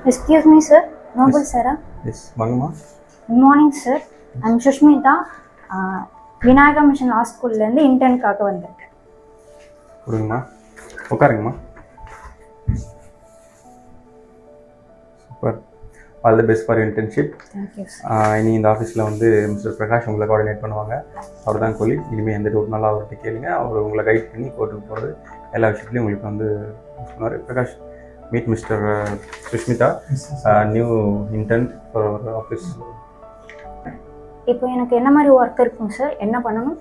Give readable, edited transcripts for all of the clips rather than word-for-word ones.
Excuse me, sir. Noble Sarah. Yes, வாங்கம்மா. Good morning, sir. I'm Shushmita. Vinayaka mission law ஸ்கூல்லேருந்து இன்டர்னுக்காக வந்திருக்கேன். கொடுங்கம்மா, உட்காருங்கம்மா. Super, all the best for internship. Thank you. இனி இந்த ஆஃபீஸில் வந்து மிஸ்டர் பிரகாஷ் உங்களை கோஆர்டினேட் பண்ணுவாங்க. அவர் தான் கொலி. இனிமேல் எந்த டவுட்னாலும் அவர்கிட்ட கேளுங்க. அவர் உங்களை கைட் பண்ணி கோர்ட்டுக்கு போகிறது எல்லா விஷயத்துலையும் உங்களுக்கு வந்து சொன்னார். Prakash, meet Mr. Sushmita, new intern for our office. இப்போ எனக்கு என்ன மாதிரி ஒர்க் இருக்குங்க சார்? என்ன பண்ணணும்?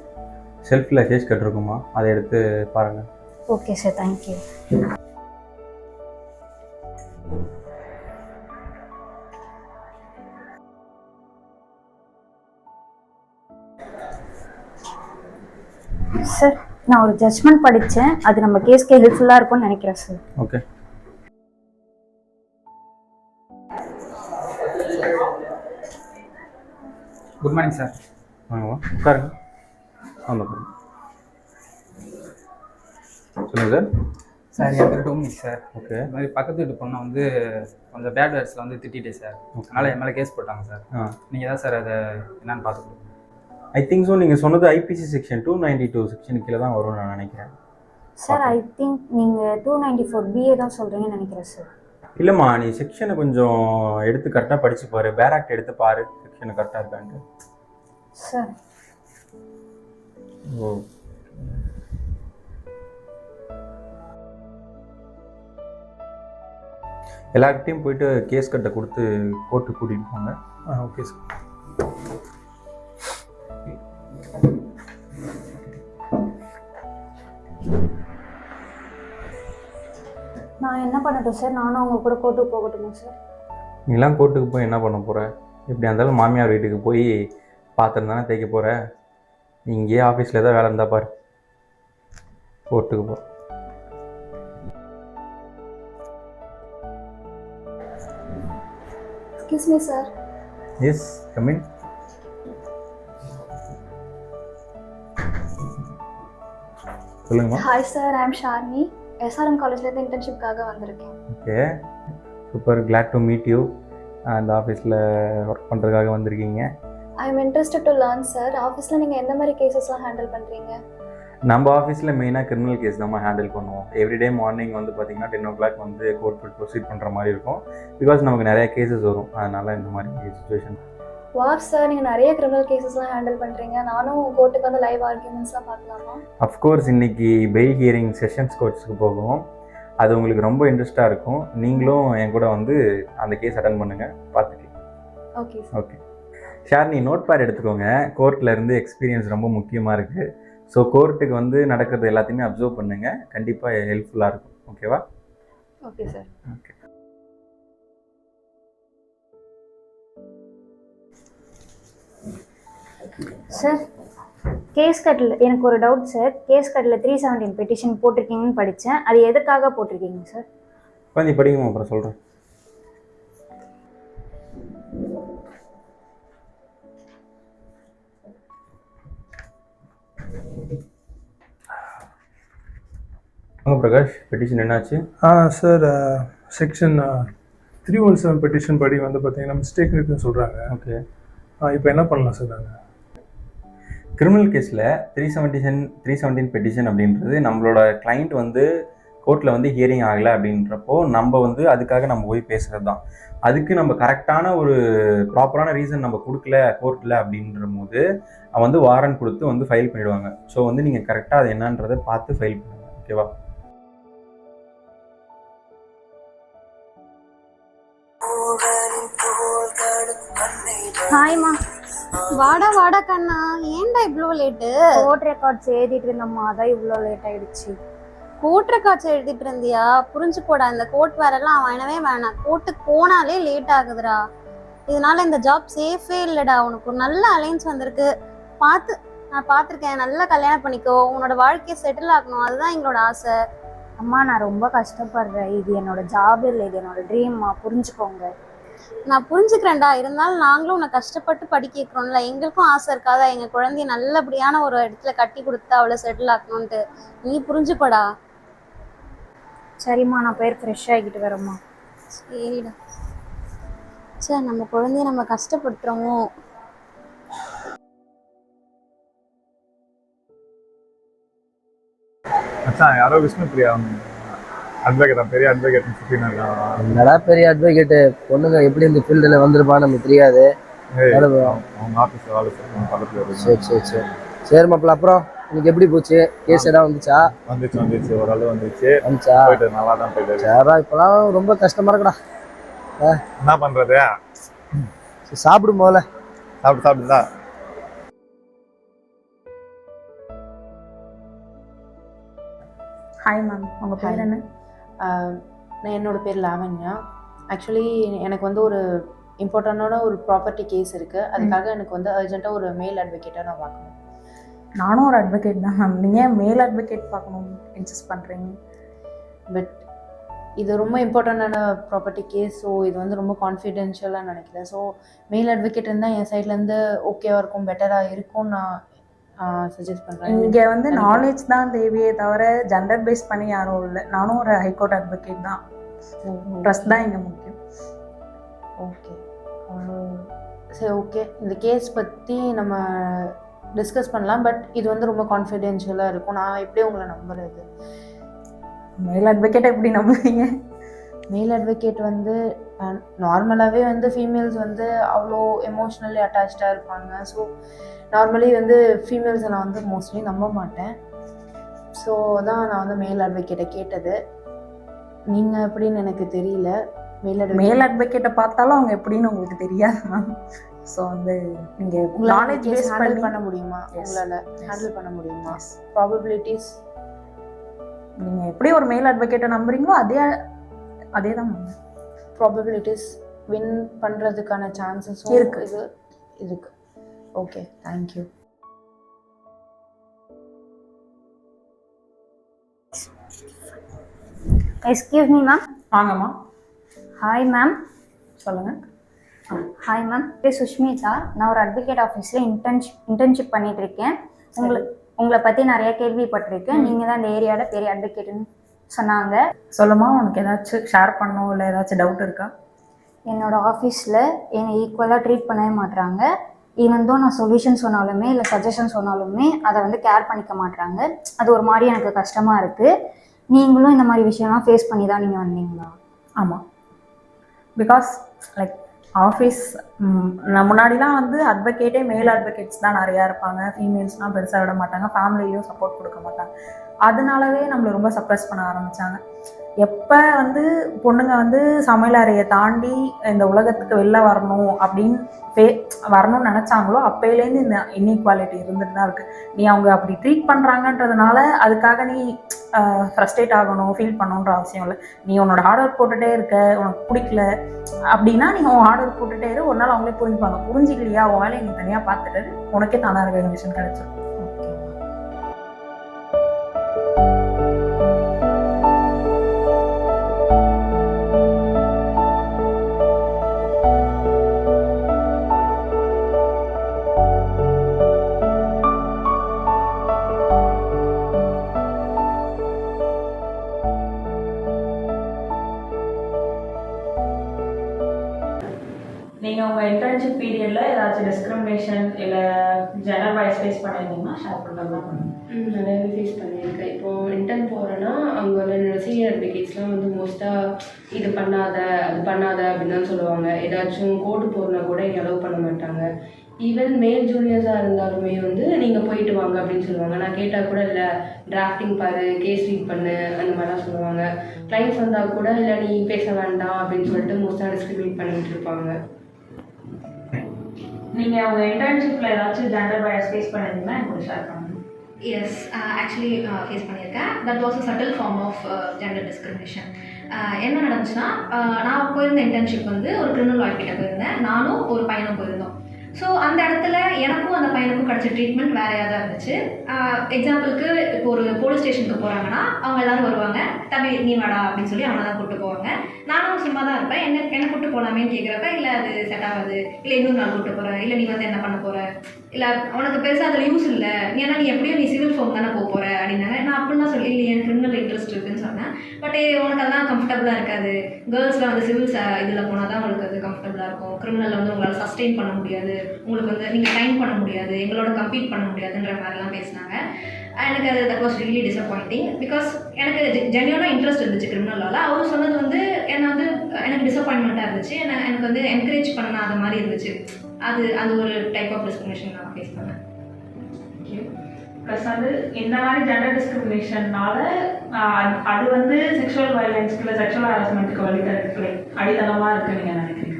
செல்ஃபில் கேஸ் கட்டிருக்குமா, அதை எடுத்து பாருங்கள். Okay sir, thank you. சார், நான் ஒரு ஜட்ஜ்மெண்ட் படித்தேன். அது நம்ம கேஸ்க்கு ஹெல்ப்ஃபுல்லாக இருக்கும்னு நினைக்கிறேன் sir. Okay. Good morning sir. வாங்கம்மா, உட்காருங்க. சொல்லுங்கள் சார். சார், என் பேர் டோமினிக் சார். ஓகே. இது மாதிரி பக்கத்து வீட்டு பொண்ணை வந்து கொஞ்சம் பேட் வேர்ட்ஸில் வந்து திட்டிட்டேன் சார். அதனால் என் மேலே கேஸ் போட்டாங்க சார். நீங்கள் தான் சார் அதை என்னன்னு பார்த்து கொடுங்க. I think so. நீங்கள் சொன்னது ஐபிசி செக்ஷன் 292 செக்ஷன் கீழே தான் வரும்னு நான் நினைக்கிறேன் சார். ஐ திங்க் நீங்கள் 294 BA தான் சொல்கிறீங்கன்னு நினைக்கிறேன் சார். இல்லைம்மா, நீ செக்ஷனை கொஞ்சம் எடுத்து கரெக்டாக படித்து பாரு. பேராக்ட் எடுத்து பாரு, செக்ஷனை கரெக்டாக இருக்கான்ட்டு சார். ஓ, எல்லார்கிட்டையும் போயிட்டு கேஸ் கட்டை கொடுத்து கோர்ட்டுக்கு கூட்டிகிட்டு போங்க. Okay sir. நான் என்ன பண்ணட்டும் சார்? நானும் அவங்க கூட கோர்ட்டுக்கு போகட்டுமா சார்? நீலாம் கோர்ட்டுக்கு போய் என்ன பண்ண போகிற? எப்படியா இருந்தாலும் மாமியார் வீட்டுக்கு போய் பாத்திரம் தானே தேய்க்க போகிற. நீ இங்கேயே ஆஃபீஸில் ஏதாவது வேலை இருந்தால் பாரு. கோர்ட்டுக்கு போ. Excuse me sir. Yes, come in. சொல்லுங்கம்மா. Hi sir, I am Sharmi. SRM காலேஜ்லேருந்து இன்டர்ன்ஷிப்காக வந்திருக்கேன். Okay, super. Glad to meet you. அந்த ஆஃபீஸில் ஒர்க் பண்ணுறதுக்காக வந்திருக்கீங்க. I am interested to learn sir. ஆஃபீஸில் நீங்கள் எந்த மாதிரி கேசஸ்லாம் ஹேண்டில் பண்ணுறீங்க? நம்ம ஆஃபீஸில் மெயினாக கிரிமினல் கேஸ் தான் ஹேண்டில் பண்ணுவோம். எவ்ரிடே மார்னிங் வந்து பார்த்திங்கன்னா 10 o'clock வந்து கோர்ட் ப்ரொசீட் பண்ணுற மாதிரி இருக்கும். பிகாஸ் நமக்கு நிறைய கேசஸ் வரும். அதனால் இந்த மாதிரி சுச்சுவேஷன். வாவ் சார், நீங்கள் நிறைய கிரிமினல் கேசஸ்லாம் ஹேண்டில் பண்ணுறீங்க. நானும் கோர்ட்டுக்கு வந்து லைவ் ஆர்கியூமெண்ட்ஸ்லாம் பார்க்கலாமா? அஃப்கோர்ஸ், இன்றைக்கி பெயில் ஹியரிங் செஷன்ஸ் கோர்ட்ஸுக்கு போகும். அது உங்களுக்கு ரொம்ப இன்ட்ரெஸ்ட்டாக இருக்கும். நீங்களும் என் கூட வந்து அந்த கேஸ் அட்டன் பண்ணுங்கள், பார்த்துக்கலாம். Okay okay. ஷார், நீ நோட் பேட் எடுத்துக்கோங்க. கோர்ட்டில் இருந்து எக்ஸ்பீரியன்ஸ் ரொம்ப முக்கியமாக இருக்குது. ஸோ கோர்ட்டுக்கு வந்து நடக்கிறது எல்லாத்தையுமே அப்சர்வ் பண்ணுங்கள். கண்டிப்பாக ஹெல்ப்ஃபுல்லாக இருக்கும். ஓகேவா? Okay sir. Okay. Sir, case கட்டில் எனக்கு ஒரு டவுட் சார். கேஸ் கட்டில் 317 பெட்டிஷன் போட்டிருக்கீங்கன்னு படித்தேன். அது எதுக்காக போட்டிருக்கீங்க சார்? நீ படிக்கணும், அப்புறம் சொல்கிறேன். பிரகாஷ், பெட்டிஷன் என்னாச்சு? சார், செக்ஷன் 317 பெட்டிஷன் படி வந்து பார்த்தீங்கன்னா மிஸ்டேக் இருக்குன்னு சொல்கிறாங்க. ஓகே. இப்போ என்ன பண்ணலாம் சார்? நாங்கள் கிரிமினல் கேஸில் 317 பெட்டிஷன் அப்படின்றது நம்மளோட கிளைண்ட் வந்து கோர்ட்டில் வந்து ஹியரிங் ஆகலை அப்படின்றப்போ நம்ம வந்து அதுக்காக நம்ம போய் பேசுகிறது தான். அதுக்கு நம்ம கரெக்டான ஒரு ப்ராப்பரான ரீசன் நம்ம கொடுக்கல கோர்ட்டில் அப்படின்ற போது வந்து வாரண்ட் கொடுத்து வந்து ஃபைல் பண்ணிவிடுவாங்க. ஸோ வந்து நீங்கள் கரெக்டாக அது என்னன்றதை பார்த்து ஃபைல் பண்ணுங்கள். ஓகேவா? ஹாய்மா. வாடா வாடா கண்ணா, ஏன்டா இவ்வளோ லேட்டு? கோர்ட் ரெக்கார்ட்ஸ் எழுதிட்டு இருந்தம்மா, அதான் இவ்வளோ லேட் ஆயிடுச்சு. கோர்ட் ரெக்கார்ட்ஸ் எழுதிட்டு இருந்தியா? புரிஞ்சுக்கோடா, இந்த கோர்ட் வேறெல்லாம் வேணவே வேணாம். கோர்ட்டுக்கு போனாலே லேட் ஆகுதுடா. இதனால இந்த ஜாப் சேஃபே இல்லைடா. உனக்கு ஒரு நல்ல அலைன்ஸ் வந்திருக்கு, பார்த்து நான் பார்த்துருக்கேன். நல்லா கல்யாணம் பண்ணிக்கோ, உன்னோட வாழ்க்கையை செட்டில் ஆகணும், அதுதான் எங்களோட ஆசை. அம்மா நான் ரொம்ப கஷ்டப்படுறேன், இது என்னோட ஜாப் இல்லை, இது என்னோட ட்ரீம்மா, புரிஞ்சுக்கோங்க. நான் புரிஞ்சுக்கிறேன்டா, இருந்தாலும் நாங்களும் உன்னை கஷ்டப்பட்டு படிக்க வைக்கிறோம்ல, எங்களுக்கும் ஆசை இருக்காதா எங்கள் குழந்தைய நல்லபடியான ஒரு இடத்துல கட்டி கொடுத்து அவளை செட்டில் ஆக்கணும்ன்ட்டு? நீ புரிஞ்சுக்கோடா. சரிம்மா, நான் போய் ஃப்ரெஷ் ஆகிட்டு வரேம்மா. சரிடா. சரி, நம்ம குழந்தைய நம்ம கஷ்டப்படுத்துகிறோமோ. மச்சான் யாரோ விஷ்ணு பிரியா அட்வொகேட்டா, பெரிய அட்வொகேட்னு சுற்றினா இருக்கான். என்னடா பெரிய அட்வொகேட்டு, பொண்ணுங்க எப்படி இந்த ஃபீல்டில் வந்திருப்பான்னு நமக்கு தெரியாது. அவங்க ஆஃபீஸில் வேலை செய்யணும் பக்கத்தில் இருக்கு. சரி சரி சரி சரி மாப்பிள்ள, அப்புறம் இன்னைக்கு எப்படி போச்சு? கேஸ் ஏதாவது வந்துச்சா? வந்துச்சு ஓரளவு வந்துச்சு. போயிட்டு நல்லா தான் போயிட்டு. சரிடா, இப்போலாம் ரொம்ப கஷ்டமா இருக்குடா. என்ன பண்ணுறது? சரி, சாப்பிடும் போல. சாப்பிட்டுதா? ஹாய் மேம், உங்கள் பேர் என்ன? என்னோடய பேர் லாவண்யா. ஆக்சுவலி எனக்கு வந்து ஒரு இம்பார்ட்டண்டான ஒரு ப்ராப்பர்ட்டி கேஸ் இருக்குது. அதுக்காக எனக்கு வந்து அர்ஜென்ட்டாக ஒரு மேல் அட்வொகேட்டாக நான் பார்க்கணும். நானும் ஒரு அட்வொகேட் தான் மேம். நீங்கள் ஏன் மேல் அட்வொகேட் பார்க்கணும் இன்சிஸ்ட் பண்ணுறீங்க? பட் இது ரொம்ப இம்பார்ட்டண்டான ப்ராப்பர்ட்டி கேஸ், ஸோ இது வந்து ரொம்ப கான்ஃபிடென்ஷியலாக நினைக்கிறேன். ஸோ மேல் அட்வொகேட் இருந்தால் என் சைட்லேருந்து ஓகேவாக இருக்கும், பெட்டராக இருக்கும்னு நான் சஜஸ்ட் பண்ணுறேன். இங்கே வந்து நாலேஜ் தான் தேவையே தவிர ஜெண்டர் பேஸ் பண்ணி யாரும் இல்லை. நானும் ஒரு ஹைகோர்ட் அட்வொகேட் தான். ட்ரஸ்ட் தான் இங்கே முக்கியம். ஓகே, சரி, ஓகே. இந்த கேஸ் பற்றி நம்ம டிஸ்கஸ் பண்ணலாம், பட் இது வந்து ரொம்ப கான்ஃபிடென்ஷியலாக இருக்கும். நான் எப்படி உங்களை நம்புறது? மேல் அட்வொகேட் எப்படி நம்புவீங்க? மேல் அட்வொகேட் வந்து நார்மலாகவே வந்து ஃபீமேல்ஸ் வந்து அவ்வளோ எமோஷ்னலி அட்டாச்சாக இருப்பாங்க. ஸோ நார்மலி வந்து ஃபீமேல்ஸை நான் வந்து மோஸ்ட்லி நம்ப மாட்டேன். ஸோ தான் நான் வந்து மேல் அட்வொகேட்டை கேட்டது. நீங்கள் எப்படின்னு எனக்கு தெரியல. மேல் அட்வொகேட்டை பார்த்தாலும் அவங்க எப்படின்னு உங்களுக்கு தெரியாது மேம். ஸோ வந்து நீங்கள் நாலேஜ் பேஸ் ஹேண்டில் பண்ண முடியுமா? உங்களால் ஹேண்டில் பண்ண முடியுமா? ப்ராபபிலிட்டிஸ் நீங்கள் எப்படி ஒரு மேல் அட்வொகேட்டை நம்புறீங்களோ அதே தான் மேம். ப்ராபபிலிட்டிஸ் வின் பண்ணுறதுக்கான சான்சஸும் இருக்குது. இருக்குது. Okay, thank you. Excuse me ma'am. வாங்கம்மா. Hi ma'am. சொல்லுங்கள். ஹாய் மேம், பேர் சுஷ்மிதா. நான் ஒரு அட்வொகேட் ஆஃபீஸில் இன்டர்ன்ஷிப் பண்ணிட்டு இருக்கேன். உங்களை பற்றி நிறைய கேள்விப்பட்டிருக்கேன். நீங்கள் தான் இந்த ஏரியாவில் பெரிய அட்வொகேட்டுன்னு சொன்னாங்க. சொல்லுமா, உனக்கு ஏதாச்சும் ஷேர் பண்ணணும் இல்லை ஏதாச்சும் டவுட் இருக்கா? என்னோடய ஆஃபீஸில் என்னை ஈக்குவலாக ட்ரீட் பண்ணவே மாட்டுறாங்க. ஈவன் தான் நான் சொல்யூஷன் சொன்னாலுமே இல்லை சஜஷன் சொன்னாலுமே அதை வந்து கேர் பண்ணிக்க மாட்டுறாங்க. அது ஒரு மாதிரி எனக்கு கஷ்டமாக இருக்குது. நீங்களும் இந்த மாதிரி விஷயம்லாம் ஃபேஸ் பண்ணி தான் நீங்கள் வந்தீங்களா? ஆமாம், பிகாஸ் லைக் ஆஃபீஸ் முன்னாடிலாம் வந்து அட்வொகேட்டே மேல் அட்வொகேட்ஸ் தான் நிறையா இருப்பாங்க. ஃபீமேல்ஸ்லாம் பெருசாக விட மாட்டாங்க, ஃபேமிலிலையும் சப்போர்ட் கொடுக்க மாட்டாங்க. அதனாலவே நம்மளை ரொம்ப சப்ரெஸ் பண்ண ஆரம்பித்தாங்க. எப்போ வந்து பொண்ணுங்க வந்து சமையல் அறையை தாண்டி இந்த உலகத்துக்கு வெளில வரணும் அப்படின்னு வரணும்னு நினச்சாங்களோ அப்போலேருந்து இந்த இன்இக்வாலிட்டி இருந்துட்டு தான் இருக்குது. நீ அவங்க அப்படி ட்ரீட் பண்ணுறாங்கன்றதுனால அதுக்காக நீ ஃப்ரஸ்ட்ரேட் ஆகணும், ஃபீல் பண்ணணுன்ற அவசியம் இல்லை. நீ உன்னோட ஹார்ட் ஒர்க் போட்டுகிட்டே இருக்க, உனக்கு பிடிக்கல அப்படின்னா நீ உன் ஹார்ட் ஒர்க் போட்டுகிட்டே இரு. ஒரு நாள் அவங்களே புரிஞ்சுப்பாங்க. புரிஞ்சிக்கலையா, உன் வேலையை நீ தனியாக பார்த்துட்டு உனக்கே தானாக ரெகக்னிஷன் கிடைச்சிடும். நீங்கள் உங்கள் இன்டர்ன்ஷிப் பீரியடில் ஏதாச்சும் டிஸ்கிரிமினேஷன் இல்லை ஜெண்டர் வைஸ் ஃபேஸ் பண்ணியிருந்தீங்கன்னா ஷேர் பண்ணுறதுலாம் பண்ணுங்கள். நிறையவே ஃபேஸ் பண்ணியிருக்கேன். இப்போது இன்டர்ன் போகிறேன்னா அங்கே என்னோடய சீனியர் அட்வொகேட்ஸ்லாம் வந்து மோஸ்ட்டாக இது பண்ணாத அது பண்ணாத அப்படின்னு தான் சொல்லுவாங்க. ஏதாச்சும் கோர்ட்டு போகிறனா கூட இங்கே அலோவ் பண்ண மாட்டாங்க. ஈவன் மேல் ஜூனியர்ஸாக இருந்தாலுமே வந்து நீங்கள் போயிட்டு வாங்க அப்படின்னு சொல்லுவாங்க. நான் கேட்டால் கூட இல்லை டிராஃப்டிங் பாரு, கேஸ் ரீட் பண்ணு, அந்த மாதிரிலாம் சொல்லுவாங்க. கிளைண்ட்ஸ் வந்தால் கூட இல்லை நீ பேச வேண்டாம் அப்படின்னு சொல்லிட்டு மோஸ்ட்டாக டிஸ்கிரிமினேட் பண்ணிகிட்டு இருப்பாங்க. நீங்கள் உங்கள் இன்டர்ன்ஷிப்பில் ஏதாச்சும் ஜெண்டர் பயாஸ் ஃபேஸ் பண்ணியிருந்தீங்கன்னா எனக்கு ஷேர் பண்ணுங்கள். எஸ், ஆக்சுவலி ஃபேஸ் பண்ணியிருக்கேன். That was a subtle form of gender discrimination. என்ன நடந்துச்சுன்னா, நான் போயிருந்த இன்டர்ன்ஷிப் வந்து ஒரு கிரிமினல் லாயர் கிட்ட போயிருந்தேன். நானும் ஒரு பையனும் போயிருந்தோம். ஸோ அந்த இடத்துல எனக்கும் அந்த பையனுக்கும் கிடச்ச ட்ரீட்மெண்ட் வேறையாக தான் இருந்துச்சு. எக்ஸாம்பிளுக்கு இப்போ ஒரு போலீஸ் ஸ்டேஷனுக்கு போகிறாங்கன்னா அவங்க எல்லோரும் வருவாங்க, தம்பி நீ வாடா அப்படின்னு சொல்லி அவனை தான் கூப்பிட்டு போவாங்க. நானும் சும்மா தான் இருப்பேன். என்ன கூப்பிட்டு போகலாமேன்னு கேட்குறப்ப இல்லை அது செட் ஆகாது, இல்லை இன்னொரு நாள் கூப்பிட்டு போகிறேன், இல்லை நீ வந்து என்ன பண்ண போகிற, இல்லை உனக்கு பெருசாக அதில் யூஸ் இல்லை, ஏன்னா நீ எப்படியும் நீ சிவில் ஃபார்ம் தானே போகிற அப்படின்னாங்க. நான் அப்படின்னா சொல்லி இல்லை எனக்கு கிரிமினல் இன்ட்ரெஸ்ட் இருக்குன்னு சொன்னேன். பட் உனக்கு அதெல்லாம் கம்ஃபர்டபுளாக இருக்காது, கேர்ள்ஸில் வந்து சிவில் இதில் போனால் தான் உங்களுக்கு அது கம்ஃபர்டபுளாக இருக்கும், கிரிமினலில் வந்து உங்களால் சஸ்டெயின் பண்ண முடியாது, உங்களுக்கு வந்து நீங்கள் டைம் பண்ண முடியாது, எங்களோட கம்பீட் பண்ண முடியாதுன்ற மாதிரிலாம் பேசினாங்க. எனக்கு அது that was really disappointing. Because எனக்கு ஜென்யூனாக இன்ட்ரெஸ்ட் இருந்துச்சு கிரிமினலால். அவர் சொன்னது வந்து என்னை வந்து எனக்கு டிசப்பாயின்மெண்ட்டாக இருந்துச்சு. எனக்கு வந்து என்கரேஜ் பண்ணாத மாதிரி இருந்துச்சு. அது ஒரு டைப் ஆஃப் டிஸ்கிரிமினேஷன் நான் ஃபேஸ் பண்ணேன். ப்ளஸ் வந்து இந்த மாதிரி ஜெண்டர் டிஸ்கிரிமினேஷன்னால அது வந்து செக்ஷுவல் வயலன்ஸ்க்கு இல்லை செக்ஷுவல் ஹராஸ்மெண்ட்டுக்கு வழித்தரத்துக்கு அடித்தளமாக இருக்குன்னு நீங்கள் நினைக்கிறீங்க?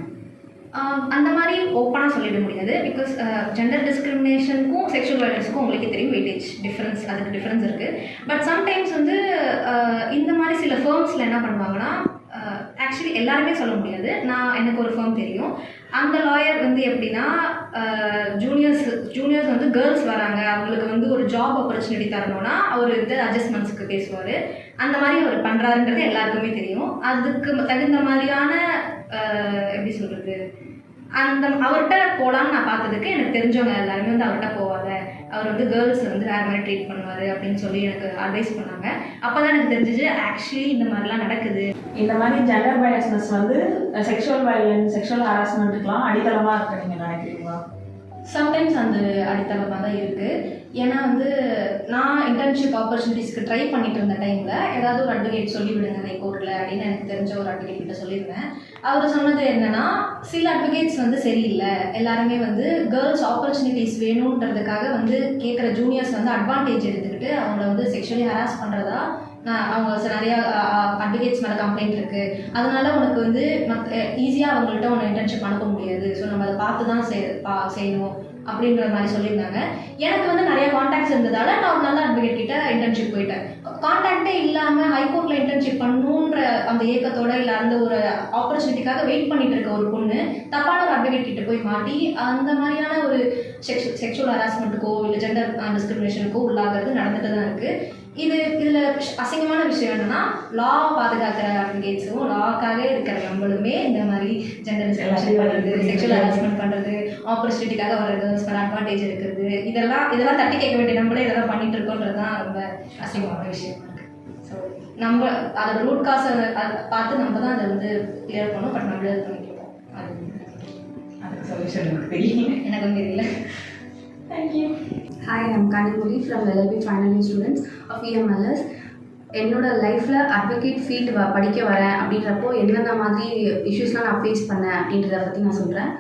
அந்த மாதிரி ஓப்பனாக சொல்லிட முடியாது. பிகாஸ் ஜெண்டர் டிஸ்கிரிமினேஷனுக்கும் செக்ஷுவல் வயலன்ஸுக்கும் உங்களுக்கு தெரியும் வெயிட்டேஜ் டிஃப்ரென்ஸ், அதுக்கு டிஃப்ரென்ஸ் இருக்குது. பட் சம்டைம்ஸ் வந்து இந்த மாதிரி சில ஃபேர்ம்ஸில் என்ன பண்ணுவாங்கன்னா, ஆக்சுவலி எல்லாருமே சொல்ல முடியாது, எனக்கு ஒரு ஃபேர்ம் தெரியும். அந்த லாயர் வந்து எப்படின்னா, ஜூனியர்ஸ் வந்து கேர்ள்ஸ் வராங்க, அவங்களுக்கு வந்து ஒரு ஜாப் ஆப்பர்ச்சுனிட்டி தரணும்னா அவர் வந்து அட்ஜஸ்ட்மெண்ட்ஸ்க்கு பேசுவார். அந்த மாதிரி அவர் பண்ணுறாருன்றது எல்லாருக்குமே தெரியும். அதுக்கு தகுந்த மாதிரியான எப்படி சொல்கிறது, அவர்கிட்ட போகலான்னு நான் பார்த்ததுக்கு எனக்கு தெரிஞ்சவங்க எல்லாருமே வந்து அவர்கிட்ட போவாங்க, அவர் வந்து கேர்ள்ஸ் வந்து வேறு மாதிரி ட்ரீட் பண்ணுவார் அப்படின்னு சொல்லி எனக்கு அட்வைஸ் பண்ணாங்க. அப்போ தான் எனக்கு தெரிஞ்சிச்சு ஆக்சுவலி இந்த மாதிரிலாம் நடக்குது. இந்த மாதிரி ஜெண்டர் பயாஸ்னஸ் வந்து செக்ஷுவல் வயலன்ஸ், செக்ஷுவல் ஹராஸ்மெண்ட்டுக்கெலாம் அடித்தளமாக இருக்கு நீங்கள் நினைக்கிறீங்களா? சம்டைம்ஸ் அந்த அடித்தளமாக தான் இருக்குது. ஏன்னா வந்து நான் இன்டர்ன்ஷிப் ஆப்பர்ச்சுனிட்டிஸ்க்கு ட்ரை பண்ணிட்டு இருந்த டைமில் ஏதாவது ஒரு அட்வொகேட் சொல்லிவிடுங்க ஹைகோர்ட்டில் அப்படின்னு எனக்கு தெரிஞ்ச ஒரு அட்வொகேட் கிட்ட சொல்லியிருந்தேன். அவர் சொன்னது என்னென்னா, சில அட்வொகேட்ஸ் வந்து சரியில்லை, எல்லாருமே வந்து கேர்ள்ஸ் ஆப்பர்ச்சுனிட்டிஸ் வேணுன்றதுக்காக வந்து கேட்குற ஜூனியர்ஸ் வந்து அட்வான்டேஜ் எடுத்துக்கிட்டு அவங்கள வந்து செக்ஷுவலி ஹராஸ் பண்ணுறதா அவங்க நிறையா அட்வொகேட்ஸ் மேலே கம்ப்ளைண்ட் இருக்குது, அதனால உனக்கு வந்து ஈஸியாக அவங்கள்ட்ட உன்னை இன்டர்ன்ஷிப் அனுப்ப முடியாது, ஸோ நம்ம அதை பார்த்து தான் செய்யணும் அப்படின்ற மாதிரி சொல்லியிருந்தாங்க. எனக்கு வந்து நிறைய கான்டாக்ட்ஸ் இருந்ததால் நான் ஒரு நல்ல அட்வொகேட் கிட்ட இன்டர்ன்ஷிப் போயிட்டேன். கான்டாக்டே இல்லாமல் ஹைகோர்ட்டில் இன்டர்ன்ஷிப் பண்ணணுன்ற அந்த ஏக்கத்தோட இல்லை அந்த ஒரு ஆப்பர்ச்சுனிட்டிக்காக வெயிட் பண்ணிட்டு இருக்க ஒரு பொண்ணு தப்பான ஒரு அட்வொகேட் கிட்ட போய் மாட்டி அந்த மாதிரியான ஒரு செக்ஷுவல் ஹராஸ்மெண்ட்டுக்கோ இல்லை ஜெண்டர் டிஸ்கிரிமினேஷனுக்கோ உள்ளாகிறது நடந்துட்டு தான் இருக்குது. இதில் அசிங்கமான விஷயம் என்னென்னா, லா பாதுகாக்கிற அட்வொகேட்ஸும் லாக்காக இருக்கிற நம்மளுமே இந்த மாதிரி ஜெண்டர் டிஸ்கிரிமினேஷன் பண்ணுறது, செக்ஷுவல் ஹராஸ்மெண்ட் பண்ணுறது, ஆப்பர்ச்சுனிட்டிக்காக வர கேர்ள்ஸ் மேலே அட்வான்டேஜ் இருக்கிறது, இதெல்லாம் தட்டி கேட்க வேண்டிய நம்மளே இதெல்லாம் பண்ணிட்டு இருக்கோன்றது தான் ரொம்ப அசிங்கமான விஷயம் இருக்குது. ஸோ நம்ம அதோட ரூட் காசை பார்த்து நம்ம தான் அதை வந்து கிளியர் பண்ணணும். பட் நம்மளே அது பண்ணிக்கிறோம். அதுக்கு சொல்யூஷன் எனக்கு தெரியல, எனக்கும் தெரியல. Thank you. Hi, I'm Kanimuri from LLB Final Year Students of EMLS. என்னோட லைஃப்பில் அட்வொகேட் ஃபீல்டு படிக்க வரேன் அப்படின்றப்போ என்னென்ன மாதிரி இஷ்யூஸ்லாம் நான் ஃபேஸ் பண்ணேன் அப்படின்றத பற்றி நான் சொல்கிறேன்.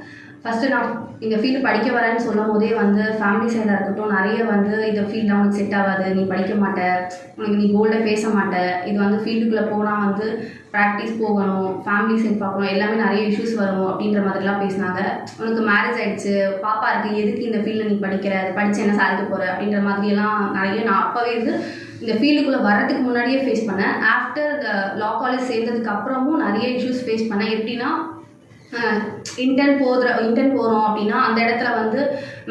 ஃபஸ்ட்டு நான் இந்த ஃபீல்டு படிக்க வரேன்னு சொல்லும் போதே வந்து ஃபேமிலி சைடாக இருக்கட்டும், நிறைய வந்து இந்த ஃபீல்டில் உனக்கு செட் ஆகாது, நீ படிக்க மாட்ட, உனக்கு நீ கோல்டாக பேச மாட்ட, இது வந்து ஃபீல்டுக்குள்ளே போனால் வந்து ப்ராக்டிஸ் போகணும், ஃபேமிலி சைட் பார்க்கணும், எல்லாமே நிறைய இஷ்யூஸ் வரும் அப்படின்ற மாதிரிலாம் பேசினாங்க. உனக்கு மேரேஜ் ஆகிடுச்சு, பாப்பா இருக்குது, எதுக்கு இந்த ஃபீல்டில் நீ படிக்கிற, படித்து என்ன சாதிக்க போகிற அப்படின்ற மாதிரியெல்லாம் நிறைய நான் அப்போவே வந்து இந்த ஃபீல்டுக்குள்ளே வர்றதுக்கு முன்னாடியே ஃபேஸ் பண்ணேன். ஆஃப்டர் லா காலேஜ் சேர்ந்ததுக்கு அப்புறமும் நிறைய இஷ்யூஸ் ஃபேஸ் பண்ணேன். எப்படின்னா, இன்டர்ன் போகிறோம் அப்படின்னா அந்த இடத்துல வந்து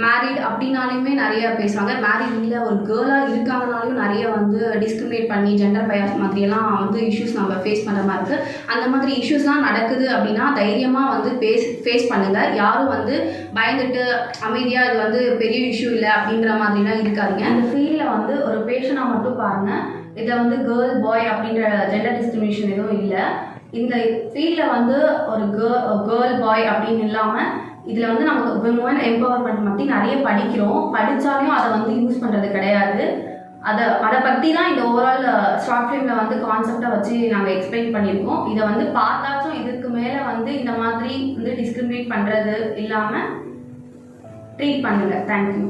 மேரிட் அப்படின்னாலுமே நிறைய பேசுவாங்க, மேரிட் இல்லை ஒரு கேர்ளாக இருக்காங்கனாலையும் நிறைய வந்து டிஸ்கிரிமினேட் பண்ணி ஜெண்டர் பயாஸ் மாதிரியெல்லாம் வந்து இஷ்யூஸ் நம்ம ஃபேஸ் பண்ணுற மாதிரி இருக்குது. அந்த மாதிரி இஷ்யூஸ்லாம் நடக்குது அப்படின்னா தைரியமாக வந்து ஃபேஸ் பண்ணுங்கள். யாரும் வந்து பயந்துட்டு அமைதியாக இது வந்து பெரிய இஷ்யூ இல்லை அப்படின்ற மாதிரிலாம் இருக்காதிங்க. அந்த ஃபீல்டில் வந்து ஒரு பேஷனாக மட்டும் பாருங்கள். இதை வந்து கேர்ள் பாய் அப்படின்ற ஜெண்டர் டிஸ்கிரிமினேஷன் எதுவும் இல்லை. இந்த ஃபீல்டில் வந்து ஒரு கேர்ள் பாய் அப்படின்னு இல்லாமல் இதில் வந்து நமக்கு விமன் எம்பவர்மெண்ட் பற்றி நிறைய படித்தாலும் அதை வந்து யூஸ் பண்ணுறது கிடையாது. அதை பற்றி தான் இந்த ஓவரால் ஷார்ட் ஃபிலிமில் வந்து கான்செப்டை வச்சு நாங்கள் எக்ஸ்பிளைன் பண்ணியிருக்கோம். இதை வந்து பார்த்தாச்சும் இதுக்கு மேலே வந்து இந்த மாதிரி வந்து டிஸ்கிரிமினேட் பண்ணுறது இல்லாமல் ட்ரீட் பண்ணுங்கள். தேங்க்யூ.